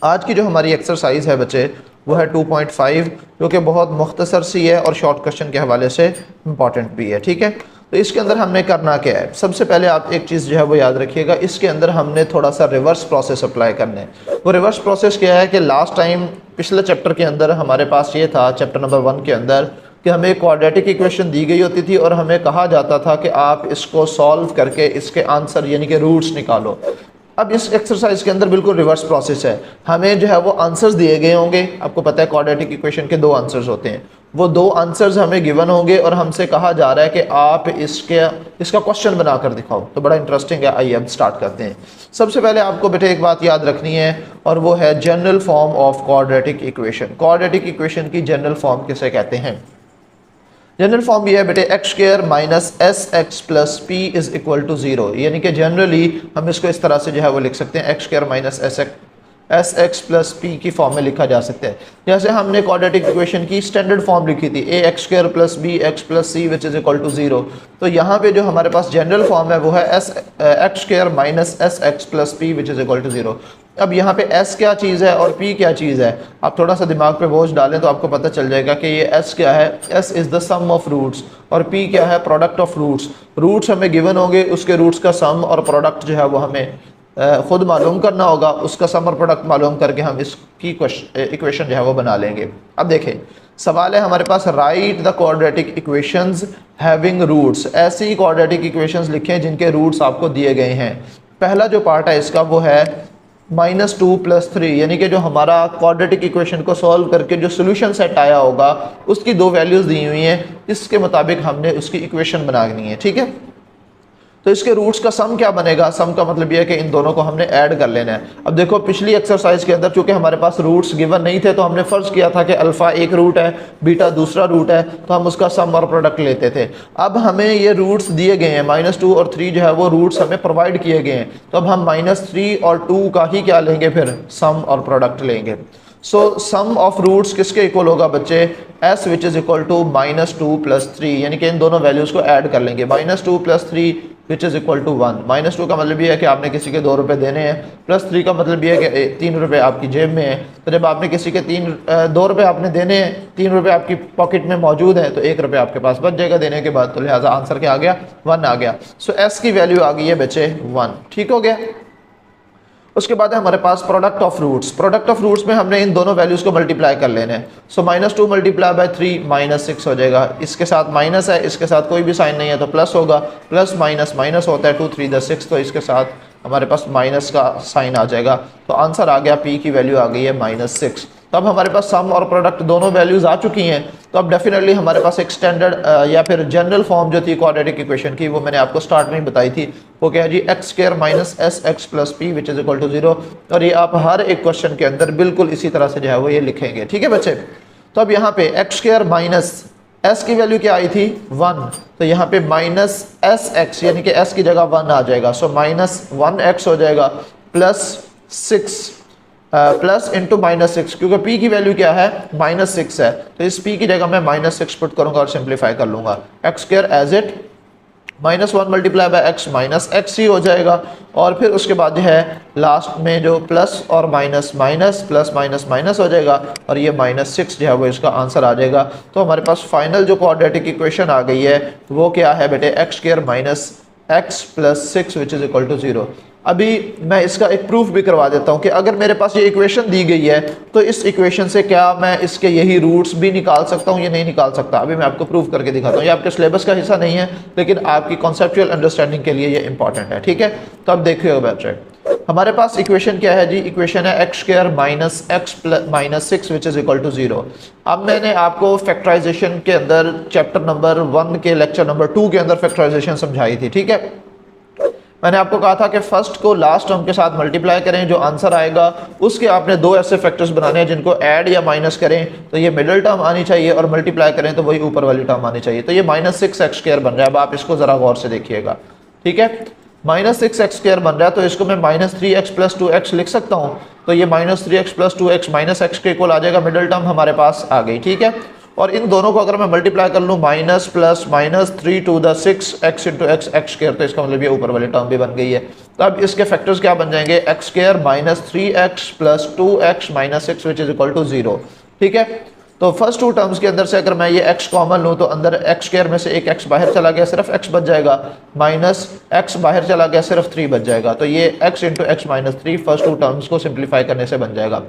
आज की जो हमारी एक्सरसाइज है बच्चे वो है 2.5, जो कि बहुत मुख्तसर सी है और शॉर्ट क्वेश्चन के हवाले से इम्पॉर्टेंट भी है। ठीक है, तो इसके अंदर हमने करना क्या है, सबसे पहले आप एक चीज़ जो है वो याद रखिएगा, इसके अंदर हमने थोड़ा सा रिवर्स प्रोसेस अप्लाई करना है। वो रिवर्स प्रोसेस क्या है कि लास्ट टाइम पिछले चैप्टर के अंदर हमारे पास ये था, चैप्टर नंबर 1 के अंदर, कि हमें क्वाड्रेटिक इक्वेशन दी गई होती थी और हमें कहा जाता था कि आप इसको सॉल्व करके इसके आंसर यानी कि रूट्स निकालो। अब इस एक्सरसाइज के अंदर बिल्कुल रिवर्स प्रोसेस है, हमें जो है वो आंसर्स दिए गए होंगे। आपको पता है क्वाड्रेटिक इक्वेशन के 2 आंसर्स होते हैं, वो 2 आंसर्स हमें गिवन होंगे और हमसे कहा जा रहा है कि आप इसका क्वेश्चन बनाकर दिखाओ। तो बड़ा इंटरेस्टिंग है, आइए अब स्टार्ट करते हैं। सबसे पहले आपको बेटे एक बात याद रखनी है और वो है general form of quadratic equation. Quadratic equation की जनरल फॉर्म किसे कहते हैं? जनरल फॉर्म ये है बेटे x square minus S x plus p is equal to 0, यानी कि जनरली हम इसको इस तरह से जो है वो लिख सकते हैं, X square minus S x plus P की फॉर्म में लिखा जा सकता है। जैसे हमने क्वाड्रेटिक इक्वेशन की स्टैंडर्ड फॉर्म लिखी थी, A X square plus B X plus C which is equal to 0, तो यहाँ पे जो हमारे पास जनरल फॉर्म है वो है x square minus S x plus P which is equal to 0। अब यहाँ पे s क्या चीज़ है और p क्या चीज़ है, आप थोड़ा सा दिमाग पे बोझ डालें तो आपको पता चल जाएगा कि ये s क्या है। s is the sum of roots और p क्या है, प्रोडक्ट ऑफ रूट्स। रूट्स हमें गिवन होंगे, उसके रूट्स का सम और प्रोडक्ट जो है वो हमें खुद मालूम करना होगा। उसका सम और प्रोडक्ट मालूम करके हम इसकी इक्वेशन जो है वो बना लेंगे। अब देखें, सवाल है हमारे पास, write the quadratic equations having roots. ऐसी क्वाड्रेटिक इक्वेशंस लिखें जिनके रूट्स आपको दिए गए हैं। पहला जो पार्ट है इसका वो है -2 + 3, यानी कि जो हमारा क्वाड्रेटिक इक्वेशन को सॉल्व करके जो सोल्यूशन सेट आया होगा उसकी 2 वैल्यूज़ दी हुई हैं, इसके मुताबिक हमने उसकी इक्वेशन बनानी है। ठीक है, तो इसके रूट्स का सम क्या बनेगा? सम का मतलब यह है कि इन दोनों को हमने ऐड कर लेना है। अब देखो, पिछली एक्सरसाइज के अंदर चूंकि हमारे पास रूट्स गिवन नहीं थे तो हमने फर्ज किया था कि अल्फ़ा एक रूट है, बीटा दूसरा रूट है, तो हम उसका सम और प्रोडक्ट लेते थे। अब हमें ये रूट्स दिए गए हैं, -2 और 3 जो है वो रूट्स हमें प्रोवाइड किए गए हैं, तो अब हम -3 और 2 का ही क्या लेंगे, फिर सम और प्रोडक्ट लेंगे। सो सम ऑफ रूट्स किसके इक्वल होगा बच्चे? s which is equal to -2 + 3, यानी कि इन दोनों वैल्यूज़ को ऐड कर लेंगे। -2 + 3 विच इज़ इक्वल टू 1। -2 का मतलब ये है कि आपने किसी के 2 रुपये देने हैं, +3 का मतलब ये है कि 3 रुपये आपकी जेब में है। तो जब आपने किसी के 2 रुपये आपने देने हैं, 3 रुपये आपकी पॉकेट में मौजूद है, तो 1 रुपये आपके पास बच जाएगा देने के बाद, तो लिहाजा आंसर क्या आ गया? 1 आ गया। सो s की वैल्यू आ गई है बच्चे 1। ठीक हो गया। उसके बाद है हमारे पास product of roots. Product of roots में हमने इन दोनों वैल्यूज़ को मल्टीप्लाई कर लेना है। सो -2 × 3 -6 हो जाएगा। इसके साथ माइनस है, इसके साथ कोई भी साइन नहीं है तो प्लस होगा, प्लस माइनस माइनस होता है, 2 3 द 6, तो इसके साथ हमारे पास माइनस का साइन आ जाएगा। तो आंसर आ गया, p की वैल्यू आ गई है -6। तो अब हमारे पास सम और प्रोडक्ट दोनों वैल्यूज़ आ चुकी हैं, तो अब डेफिनेटली हमारे पास एक स्टैंडर्ड या फिर जनरल फॉर्म जो थी क्वाड्रेटिक इक्वेशन की, वो मैंने आपको स्टार्ट में ही बताई थी। वो क्या है जी? X square minus S x plus P which is equal to 0, और ये आप हर एक क्वेश्चन के अंदर बिल्कुल इसी तरह से जो है वो ये लिखेंगे। ठीक है बच्चे, तो अब यहाँ पे एक्स स्क्वायर माइनस s की वैल्यू क्या आई थी? 1, तो यहाँ पे -sx यानी कि s की जगह 1 आ जाएगा। सो -1x हो जाएगा +6 प्लस इंटू -6, क्योंकि p की वैल्यू क्या है? -6 है, तो इस p की जगह मैं -6 पुट करूंगा और सिंप्लीफाई कर लूंगा। X square as it -1 × x -x ही हो जाएगा, और फिर उसके बाद जो है लास्ट में जो प्लस और minus minus plus minus minus हो जाएगा, और ये -6 जो है वो इसका आंसर आ जाएगा। तो हमारे पास फाइनल जो क्वाड्रेटिक इक्वेशन आ गई है वो क्या है बेटे? X square minus x plus 6 which is equal to 0। अभी मैं इसका एक प्रूफ भी करवा देता हूँ कि अगर मेरे पास ये इक्वेशन दी गई है तो इस इक्वेशन से क्या मैं इसके यही रूट्स भी निकाल सकता हूँ या नहीं निकाल सकता? अभी मैं आपको प्रूफ करके दिखाता हूँ। ये आपके सिलेबस का हिस्सा नहीं है, लेकिन आपकी कॉन्सेप्चुअल अंडरस्टैंडिंग के लिए ये इंपॉर्टेंट है। ठीक है, तो अब देखिएगा बच्चे, हमारे पास इक्वेशन क्या है जी? इक्वेशन है x square minus x -6 which is equal to 0। अब मैंने आपको फैक्टराइजेशन के अंदर चैप्टर नंबर 1 के लेक्चर नंबर 2 के अंदर फैक्टराइजेशन समझाई थी। ठीक है, मैंने आपको कहा था कि फर्स्ट को लास्ट टर्म के साथ मल्टीप्लाई करें, जो आंसर आएगा उसके आपने 2 ऐसे फैक्टर्स बनाने हैं जिनको ऐड या माइनस करें तो ये मिडिल टर्म आनी चाहिए, और मल्टीप्लाई करें तो वही ऊपर वाली टर्म आनी चाहिए। तो ये -6x² बन रहा है। अब आप इसको ज़रा गौर से देखिएगा। ठीक है, -6x² बन रहा है, तो इसको मैं -3x + 2x लिख सकता हूँ। तो ये -3x + 2x -x के इक्वल आ जाएगा, मिडिल टर्म हमारे पास आ गई। ठीक है, और इन दोनों को अगर मैं मल्टीप्लाई कर लूँ -+- -3 to the 6 x × x x², तो इसका मतलब ये ऊपर वाली टर्म भी बन गई है। तो अब इसके फैक्टर्स क्या बन जाएंगे, x square minus 3x plus 2x minus 6 which is equal to 0। ठीक है, तो फर्स्ट टू टर्म्स के अंदर से अगर मैं ये x कॉमन लूँ तो अंदर एक्स स्क्वायर में से एक x बाहर चला गया, सिर्फ x बच जाएगा, माइनस x बाहर चला गया, सिर्फ 3 बच जाएगा। तो ये x into x minus 3 first two terms को सिंप्लीफाई करने से बन जाएगा।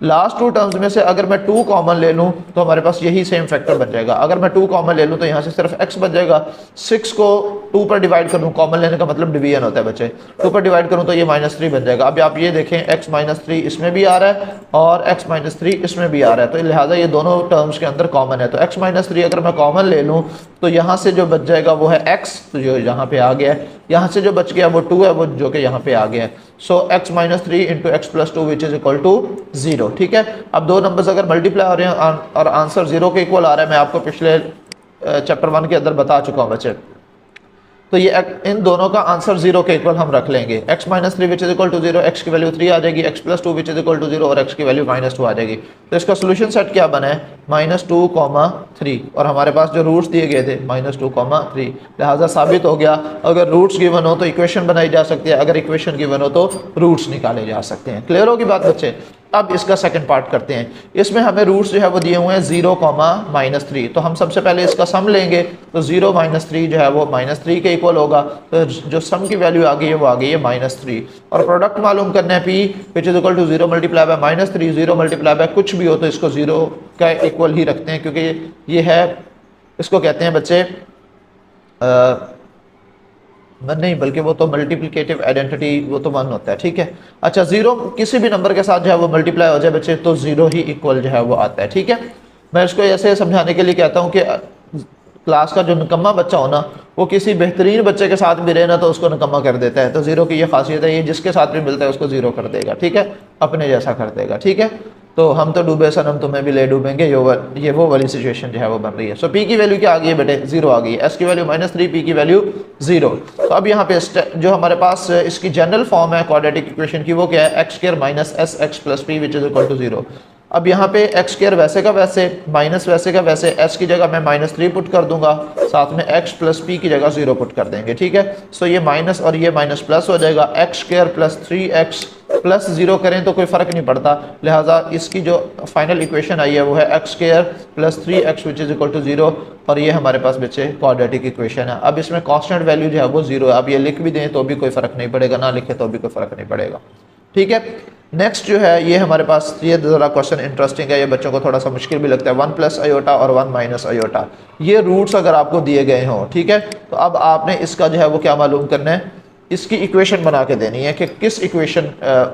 लास्ट टू टर्म्स में से अगर मैं 2 कॉमन ले लूँ तो हमारे पास यही सेम फैक्टर बन जाएगा। अगर मैं 2 कॉमन ले लूँ तो यहाँ से सिर्फ x बच जाएगा, 6 को 2 पर डिवाइड करूँ, कॉमन लेने का मतलब डिवीजन होता है बच्चे, 2 पर डिवाइड करूँ तो ये -3 बन जाएगा। अब आप ये देखें x -3 इसमें भी आ रहा है और x -3 इसमें भी आ रहा है, तो लिहाजा ये दोनों टर्म्स के अंदर कॉमन है। तो x -3 अगर मैं कॉमन ले लूँ तो यहाँ से जो बच जाएगा वो है x, तो जो यहाँ पे आ गया है, यहाँ से जो बच गया वो 2 है, वो जो कि यहाँ पे आ गया है। So x -3 into x plus 2 which is equal to 0। ठीक है, अब दो नंबर्स अगर मल्टीप्लाई हो रहे हैं और आंसर 0 के इक्वल आ रहा है, मैं आपको पिछले चैप्टर 1 के अंदर बता चुका हूँ बच्चे, तो ये इन दोनों का आंसर 0 के इक्वल हम रख लेंगे। x -3 which is equal to 0, x की वैल्यू 3 आ जाएगी, x plus 2 which is equal to 0 और x की वैल्यू -2 आ जाएगी। तो इसका सोल्यूशन सेट क्या बना है, -2, 3, और हमारे पास जो रूट्स दिए गए थे -2, 3, लिहाजा साबित हो गया अगर रूट्स गिवन हो तो इक्वेशन बनाई जा सकती है, अगर इक्वेशन गिवन हो तो रूट्स निकाले जा सकते हैं। क्लियर होगी बात बच्चे। अब इसका सेकंड पार्ट करते हैं। इसमें हमें रूट्स जो है वो दिए हुए हैं 0, -3, तो हम सबसे पहले इसका सम लेंगे, तो 0 -3 जो है वो -3 के इक्वल होगा, तो जो सम की वैल्यू आ गई है वो आ गई है -3, और प्रोडक्ट मालूम करना है p which is equal to 0 multiply by -3, 0 multiply by कुछ भी हो तो इसको 0 का इक्वल ही रखते हैं, क्योंकि ये है, इसको कहते हैं बच्चे नहीं, बल्कि वो तो मल्टीप्लिकेटिव आइडेंटिटी, वो तो 1 होता है। ठीक है, अच्छा 0 किसी भी नंबर के साथ जो है वो मल्टीप्लाई हो जाए बच्चे तो 0 ही इक्वल जो है वो आता है। ठीक है, मैं इसको ऐसे समझाने के लिए कहता हूँ कि क्लास का जो निकम्मा बच्चा हो ना, वो किसी बेहतरीन बच्चे के साथ भी रहे ना तो उसको निकम्मा कर देता है। तो 0 की ये खासियत है, ये जिसके साथ भी मिलता है उसको 0 कर देगा। ठीक है, अपने जैसा कर देगा। ठीक है, तो हम तो डूबे सनम तुम्हें भी ले डूबेंगे, ये वो वाली सिचुएशन जो है वो बन रही है। सो p की वैल्यू क्या आ गई है बेटे, 0 आ गई है, s की वैल्यू -3, p की वैल्यू 0। तो अब यहाँ पे जो हमारे पास इसकी जनरल फॉर्म है क्वाड्रेटिक इक्वेशन की, वो क्या है, x² minus sx plus p which is equal to 0। अब यहाँ पे x² वैसे का वैसे, माइनस वैसे का वैसे, s की जगह मैं -3 पुट कर दूंगा, साथ में x प्लस p की जगह 0 पुट कर देंगे। ठीक है, सो ये माइनस और ये माइनस प्लस हो जाएगा, x² प्लस 3x प्लस 0 करें तो कोई फ़र्क नहीं पड़ता, लिहाजा इसकी जो फाइनल इक्वेशन आई है वो है x² plus 3x which is equal to 0, और ये हमारे पास बच्चे क्वाड्रेटिक इक्वेशन है। अब इसमें कांस्टेंट वैल्यू जो है वो 0 है, अब ये लिख भी दें तो भी कोई फ़र्क नहीं पड़ेगा, ना लिखे तो भी कोई फ़र्क नहीं पड़ेगा। ठीक है, नेक्स्ट जो है ये हमारे पास, ये ज़रा क्वेश्चन इंटरेस्टिंग है, ये बच्चों को थोड़ा सा मुश्किल भी लगता है, 1 प्लस आयोटा और 1 माइनस आयोटा, ये रूट्स अगर आपको दिए गए हों, ठीक है, तो अब आपने इसका जो है वो क्या मालूम करना है, इसकी इक्वेशन बना के देनी है कि किस इक्वेशन,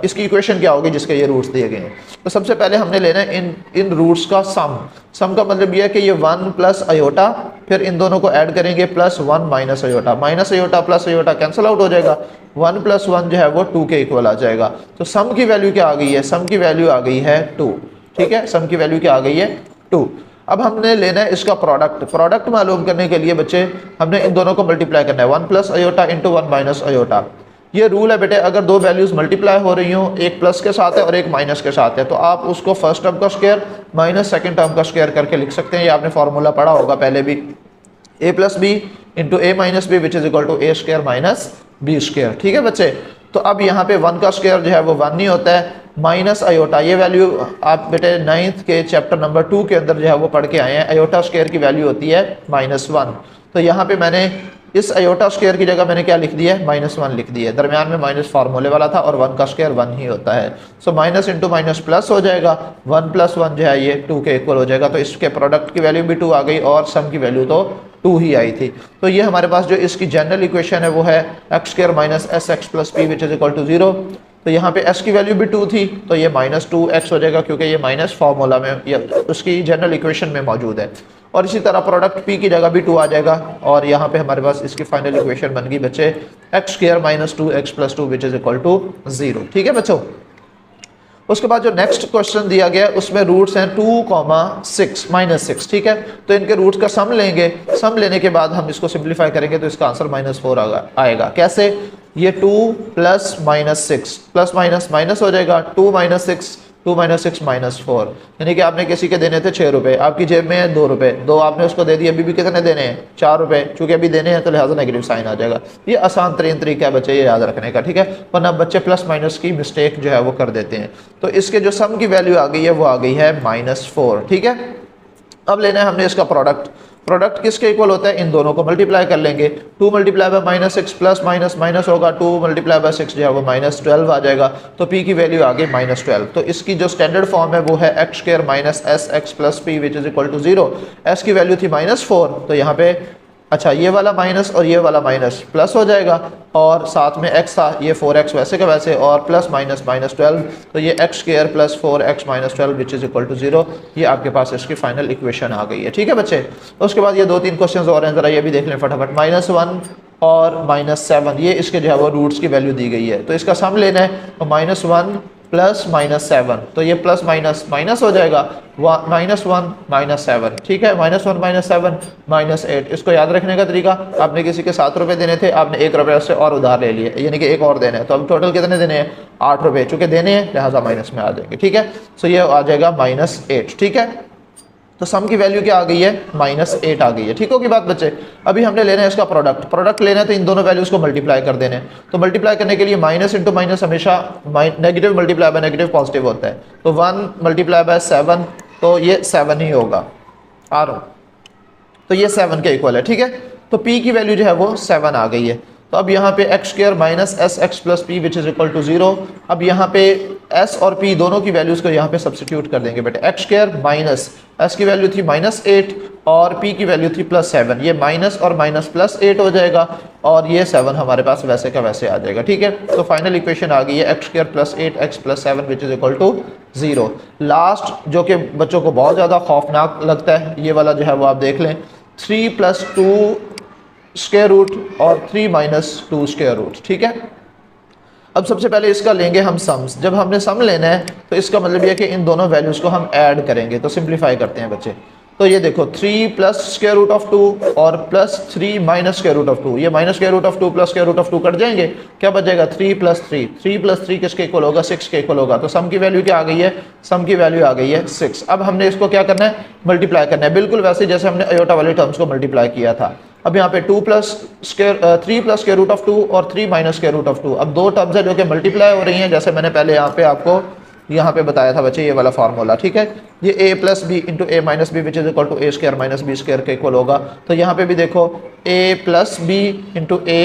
इसकी इक्वेशन क्या होगी जिसके ये रूट्स दिए गए हैं। तो सबसे पहले हमने लेना है इन रूट्स का सम का मतलब यह है कि ये 1 प्लस आयोटा, फिर इन दोनों को ऐड करेंगे plus 1 minus iota, minus iota plus iota cancel out हो जाएगा, 1 प्लस 1 जो है वो 2 के इक्वल आ जाएगा। तो सम की वैल्यू क्या आ गई है, सम की वैल्यू आ गई है 2। ठीक है, सम की वैल्यू क्या आ गई है 2। अब हमने लेना है इसका प्रोडक्ट मालूम करने के लिए बच्चे हमने इन दोनों को मल्टीप्लाई करना है, 1 plus iota into 1 minus iota. ये रूल है बेटे, अगर दो वैल्यूज मल्टीप्लाई हो रही हो, एक प्लस के साथ है और एक माइनस के साथ है, तो आप उसको फर्स्ट टर्म का स्क्वायर माइनस सेकंड टर्म का स्क्वायर करके लिख सकते हैं। ये आपने फॉर्मूला पढ़ा होगा पहले भी, a plus b into a minus b which is equal to a square minus b square. ठीक है बच्चे, तो अब यहाँ पे 1 का स्क्वायर जो है वो 1 नहीं होता है, माइनस आयोटा, ये वैल्यू आप बेटे 9th के चैप्टर नंबर 2 के अंदर जो है वो पढ़ के आए हैं, आयोटा स्क्वायर की वैल्यू होती है -1। तो यहाँ पे मैंने इस आयोटा स्क्वायर की जगह मैंने क्या लिख दिया है, -1 लिख दिया है, दरमियान में माइनस फार्मूले वाला था और 1 का स्क्वायर 1 ही होता है। So minus into minus plus हो जाएगा, 1 प्लस 1 जो है ये 2 के इक्वल हो जाएगा। तो इसके प्रोडक्ट की वैल्यू भी 2 आ गई और सम की वैल्यू तो 2 ही आई थी। तो ये हमारे पास जो इसकी जनरल इक्वेशन है वो है x² minus sx plus p which is equal to 0। तो यहाँ पे s की वैल्यू भी 2 थी, तो ये -2x हो जाएगा क्योंकि ये माइनस फार्मूला में या उसकी जनरल इक्वेशन में मौजूद है। और इसी तरह प्रोडक्ट p की जगह भी 2 आ जाएगा, और यहाँ पे हमारे पास इसकी फाइनल इक्वेशन बन गई बच्चे x² minus 2x plus 2 which is equal to 0। ठीक है बच्चों, उसके बाद जो नेक्स्ट क्वेश्चन दिया गया उसमें रूट्स हैं 2, 6 -6। ठीक है, तो इनके रूट्स का सम लेंगे, सम लेने के बाद हम इसको सिंप्लीफाई करेंगे तो इसका आंसर -4 आएगा। कैसे, ये 2 प्लस -6 प्लस माइनस माइनस हो जाएगा, 2 - 6 2 माइनस 6 माइनस 4, यानी कि आपने किसी के देने थे 6 रुपये, आपकी जेब में है 2 रुपये, 2 आपने उसको दे दिए, अभी भी कितने देने हैं 4 रुपये, चूँकि अभी देने हैं तो लिहाजा नेगेटिव साइन आ जाएगा। ये आसान तरीन तरीका है बच्चे ये याद रखने का, ठीक है, वरना बच्चे प्लस माइनस की मिस्टेक जो है वो कर देते हैं। तो इसके जो सम की वैल्यू आ गई है वो आ गई है -4, ठीक है। अब लेना है हमने इसका प्रोडक्ट। प्रोडक्ट किसके इक्वल होता है, इन दोनों को मल्टीप्लाई कर लेंगे। 2 multiply by -6 plus minus minus होगा, 2 मल्टीप्लाई बाय 6 जो है वो -12 आ जाएगा। तो p की वैल्यू आ गई -12। तो इसकी जो स्टैंडर्ड फॉर्म है वो है x square minus S x plus P which is equal to 0। s की वैल्यू थी -4, तो यहाँ पे अच्छा ये वाला माइनस और ये वाला माइनस प्लस हो जाएगा, और साथ में x था, ये 4x वैसे का वैसे, और प्लस माइनस -12, तो ये x square plus 4x minus 12 which is equal to 0। ये आपके पास इसकी फाइनल इक्वेशन आ गई है, ठीक है बच्चे। उसके बाद ये 2-3 क्वेश्चन और हैं, ज़रा ये भी देख लें फटाफट। -1 और -7 ये इसके जो है वो रूट्स की वैल्यू दी गई है, तो इसका सम लेना है। तो -1 प्लस -7, तो ये प्लस माइनस माइनस हो जाएगा, -1 -7, ठीक है। -1 -7 -8। इसको याद रखने का तरीका, आपने किसी के 7 रुपये देने थे, आपने 1 रुपये उससे और उधार ले लिए, यानी कि एक और देने हैं, तो अब टोटल कितने देने हैं 8 रुपये, चूँकि देने हैं लिहाजा माइनस में आ जाएंगे, ठीक है। सो ये आ जाएगा -8, ठीक है। तो सम की वैल्यू क्या आ गई है, -8 आ गई है, ठीक होगी बात बच्चे। अभी हमने लेना है इसका प्रोडक्ट लेना है, तो इन दोनों वैल्यूज़ को मल्टीप्लाई कर देने हैं। तो मल्टीप्लाई करने के लिए माइनस इंटू माइनस हमेशा negative multiply by negative positive होता है। तो 1 मल्टीप्लाई बाय 7, तो ये 7 ही होगा, आ रहा हूँ, तो ये 7 के इक्वल है, ठीक है। तो p की वैल्यू जो है वो 7 आ गई है। तो अब यहाँ पे x square minus S x plus P which is equal to 0। अब यहाँ पे s और p दोनों की वैल्यूज़ को यहाँ पे सब्स्टिट्यूट कर देंगे बेटे। x स्क्वायर माइनस s की वैल्यू थी -8 और p की वैल्यू थी +7, ये माइनस और माइनस +8 हो जाएगा, और ये 7 हमारे पास वैसे का वैसे आ जाएगा, ठीक है। तो फाइनल इक्वेशन आ गई है x square +8 x +7 which is equal to 0। Last जो कि बच्चों को बहुत ज़्यादा खौफनाक लगता है, ये वाला जो है वो आप देख लें, 3 + 2 स्क्वायर रूट और 3 - 2 स्क्वायर रूट, ठीक है। अब सबसे पहले इसका लेंगे हम सम्स। जब हमने सम लेना है तो इसका मतलब ये है कि इन दोनों वैल्यूज़ को हम ऐड करेंगे। तो सिंप्लीफाई करते हैं बच्चे। तो ये देखो 3 + स्क्वायर रूट ऑफ 2 और +3 - स्क्वायर रूट ऑफ 2, ये minus square root of 2 + square root of 2 cut जाएंगे, क्या बच जाएगा 3 + 3, 3 + 3 किसके इक्वल होगा, 6 के इक्वल होगा। तो सम की वैल्यू क्या आ गई है, सम की वैल्यू आ गई है 6। अब हमने इसको क्या करना है, मल्टीप्लाई करना है, बिल्कुल वैसे जैसे हमने अयोटा वाले टर्म्स को मल्टीप्लाई किया था। अब यहाँ पे 3 + स्क्वायर रूट ऑफ 2 और 3 - स्क्वायर रूट ऑफ 2, अब दो टर्म्स है जो कि मल्टीप्लाई हो रही हैं, जैसे मैंने पहले यहाँ पे बताया था बच्चे, ये वाला फार्मूला, ठीक है। ये a + b × a - b which is equal to a square - b square के इक्वल होगा। तो यहाँ पे भी देखो a + b × a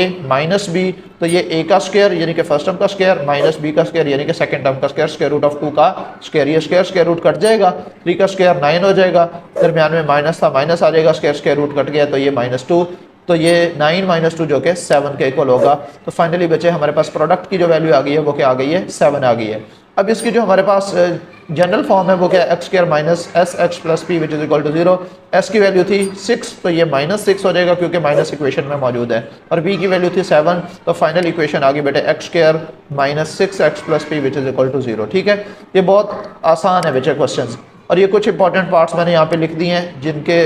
- b, तो ये a का स्क्वायर यानी कि फर्स्ट टर्म का स्क्वायर माइनस b का स्क्वायर यानी कि सेकंड टर्म का स्क्वायर, स्क्वायर रूट ऑफ 2 का स्क्वायर, ये स्क्वायर रूट कट जाएगा, 3 का स्क्वायर 9 हो जाएगा, दरमियान में माइनस था, माइनस आ जाएगा, स्क्वायर रूट कट गया, तो ये -2, तो ये 9 - 2 जो कि 7 के इक्वल होगा। तो फाइनली बच्चे हमारे पास प्रोडक्ट की जो वैल्यू आ गई है वो क्या आ गई है, 7 आ गई है। अब इसकी जो हमारे पास जनरल फॉर्म है वो क्या है, x square minus S x plus P which is equal to 0। s की वैल्यू थी 6, तो ये -6 हो जाएगा क्योंकि माइनस इक्वेशन में मौजूद है, और b की वैल्यू थी 7, तो फाइनल इक्वेशन आ गई बेटे x square minus 6x plus P which is equal to 0, ठीक है। ये बहुत आसान है बेटे क्वेश्चन, और ये कुछ इंपॉर्टेंट पार्ट्स मैंने यहाँ पे लिख दिए हैं जिनके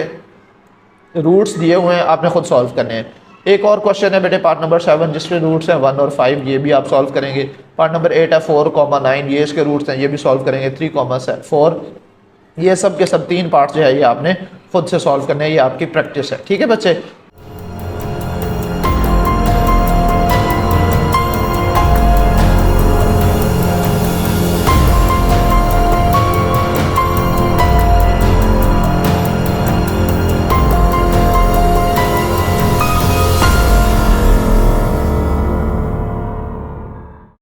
रूट्स दिए हुए हैं, आपने खुद सॉल्व करने हैं। एक और क्वेश्चन है बेटे पार्ट नंबर 7 जिसके रूट्स हैं 1 और 5, ये भी आप सॉल्व करेंगे। पार्ट नंबर 8 है 4,9, ये इसके रूट्स हैं, ये भी सॉल्व करेंगे। 3,4, ये सब के सब 3 पार्ट्स जो है ये आपने खुद से सॉल्व करने हैं, ये आपकी प्रैक्टिस है, ठीक है बच्चे।